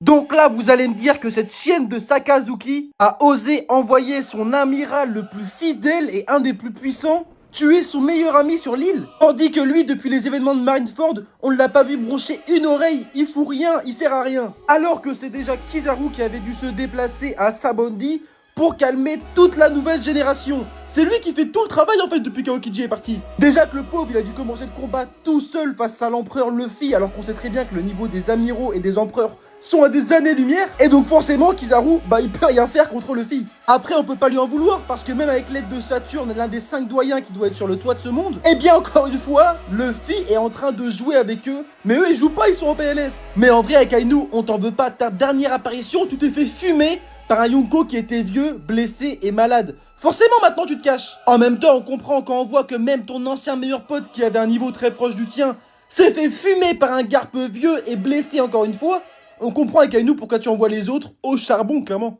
Donc là, vous allez me dire que cette chienne de Sakazuki a osé envoyer son amiral le plus fidèle et un des plus puissants tuer son meilleur ami sur l'île. Tandis que lui, depuis les événements de Marineford, on ne l'a pas vu broncher une oreille, il fout rien, il sert à rien. Alors que c'est déjà Kizaru qui avait dû se déplacer à Sabondi pour calmer toute la nouvelle génération. C'est lui qui fait tout le travail en fait depuis qu'Aokiji est parti. Déjà que le pauvre, il a dû commencer le combat tout seul face à l'empereur Luffy, alors qu'on sait très bien que le niveau des amiraux et des empereurs sont à des années-lumière. Et donc forcément, Kizaru, il peut rien faire contre Luffy. Après, on peut pas lui en vouloir, parce que même avec l'aide de Saturne, l'un des 5 doyens qui doit être sur le toit de ce monde, eh bien encore une fois, Luffy est en train de jouer avec eux, mais eux ils jouent pas, ils sont en PLS. Mais en vrai, avec Ainu, on t'en veut pas, ta dernière apparition, tu t'es fait fumer par un Yonko qui était vieux, blessé et malade. Forcément, maintenant, tu te caches. En même temps, on comprend quand on voit que même ton ancien meilleur pote, qui avait un niveau très proche du tien, s'est fait fumer par un garpe vieux et blessé encore une fois. On comprend avec Ainu pourquoi tu envoies les autres au charbon, clairement.